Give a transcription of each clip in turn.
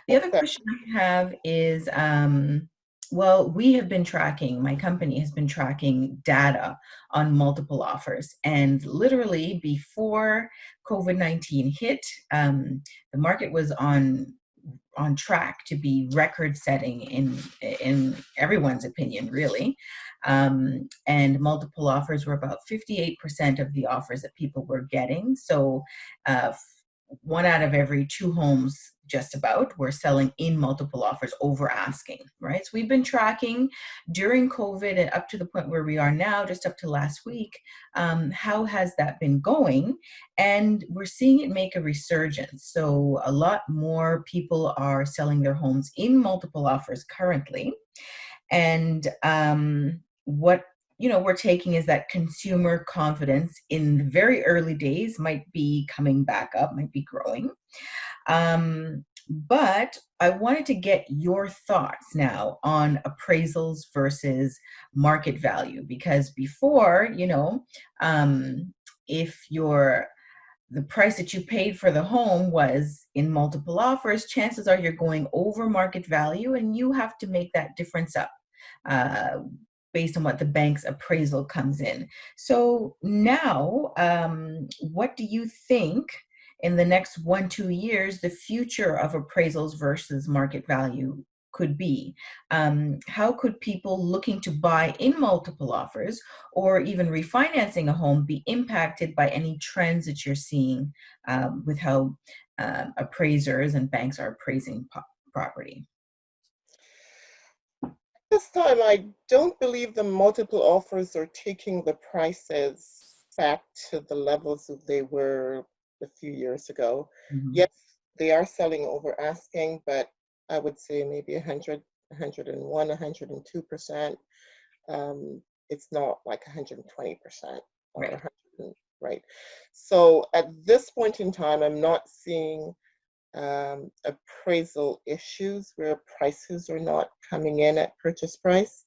The other question I have is, well, we have been tracking, my company has been tracking data on multiple offers. And literally before COVID-19 hit, the market was on track to be record setting in everyone's opinion, really. And multiple offers were about 58% of the offers that people were getting. So one out of every two homes just about were selling in multiple offers over asking, right? So we've been tracking during COVID and up to the point where we are now, just up to last week. How has that been going? And we're seeing it make a resurgence. So a lot more people are selling their homes in multiple offers currently. And what we're taking is that consumer confidence in the very early days might be coming back up, might be growing. But I wanted to get your thoughts now on appraisals versus market value, because before, if the price that you paid for the home was in multiple offers, chances are you're going over market value and you have to make that difference up uh, based on what the bank's appraisal comes in. So now, what do you think in the next 1-2 years, the future of appraisals versus market value could be? How could people looking to buy in multiple offers or even refinancing a home be impacted by any trends that you're seeing with how appraisers and banks are appraising property? This time, I don't believe the multiple offers are taking the prices back to the levels that they were a few years ago. Mhm. Yes, they are selling over asking, but I would say maybe 100, 101, 102%. It's not like 120% or Right. 100, right? So at this point in time, I'm not seeing appraisal issues where prices are not coming in at purchase price.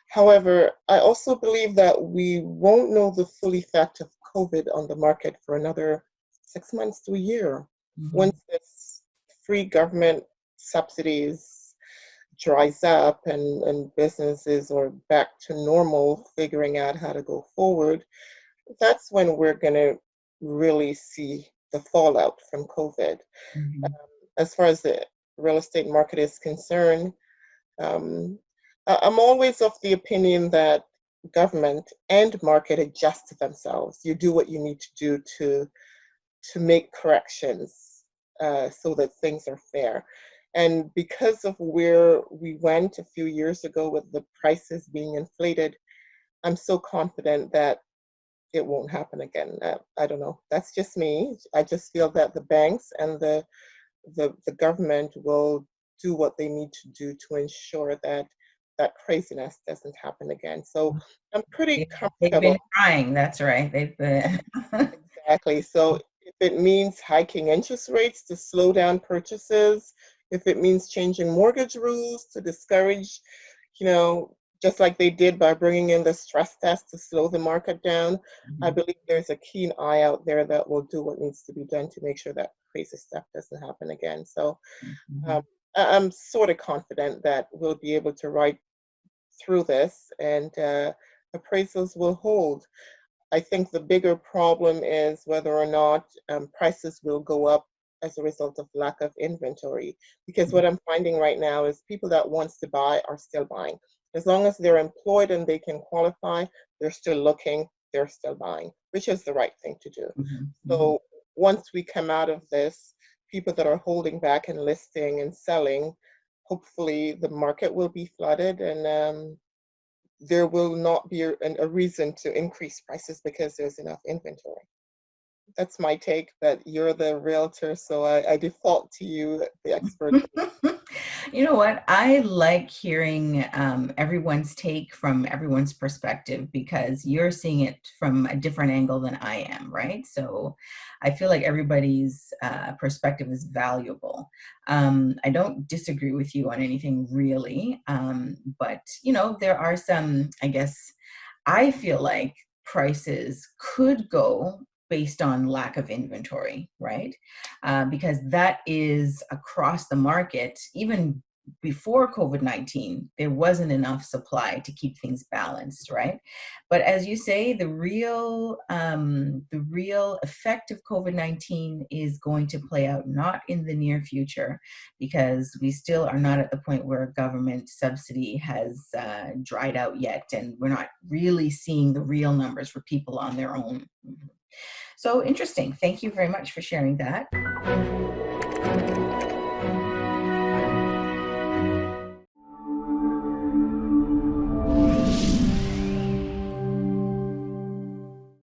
However, I also believe that we won't know the full effect of COVID on the market for another 6 months to a year. Mhm. Once this free government subsidies dries up and businesses are back to normal, figuring out how to go forward, that's when we're going to really see the fallout from COVID. Mhm. As far as the real estate market is concerned, um, I'm always of the opinion that government and market adjust to themselves. You do what you need to do to make corrections so that things are fair. And because of where we went a few years ago with the prices being inflated, I'm so confident that it won't happen again. I don't know. That's just me. I just feel that the banks and the government will do what they need to do to ensure that that craziness doesn't happen again. So I'm pretty They've been comfortable. trying, that's right. They've been. Exactly. So if it means hiking interest rates to slow down purchases, if it means changing mortgage rules to discourage, just like they did by bringing in the stress test to slow the market down, I Mhm. believe there's a keen eye out there that will do what needs to be done to make sure that crazy stuff doesn't happen again. So um, Mhm. I'm sort of confident that we'll be able to ride through this and appraisals will hold. I think the bigger problem is whether or not prices will go up as a result of lack of inventory. Because what I'm finding right now is people that wants to buy are still buying. As long as they're employed and they can qualify, they're still looking, they're still buying, which is the right thing to do. Mhm. Mhm. So once we come out of this, people that are holding back and listing and selling, hopefully the market will be flooded and there will not be a reason to increase prices because there's enough inventory. That's my take, but you're the realtor, so I default to you, the expert. You know what? I like hearing everyone's take from everyone's perspective because you're seeing it from a different angle than I am, right? So I feel like everybody's perspective is valuable. I don't disagree with you on anything really, but there are some, I guess, I feel like prices could go based on lack of inventory, right? Because that is across the market. Even before COVID-19, there wasn't enough supply to keep things balanced, right? But as you say, the real effect of COVID-19 is going to play out not in the near future, because we still are not at the point where government subsidy has dried out yet, and we're not really seeing the real numbers for people on their own. So interesting. Thank you very much for sharing that.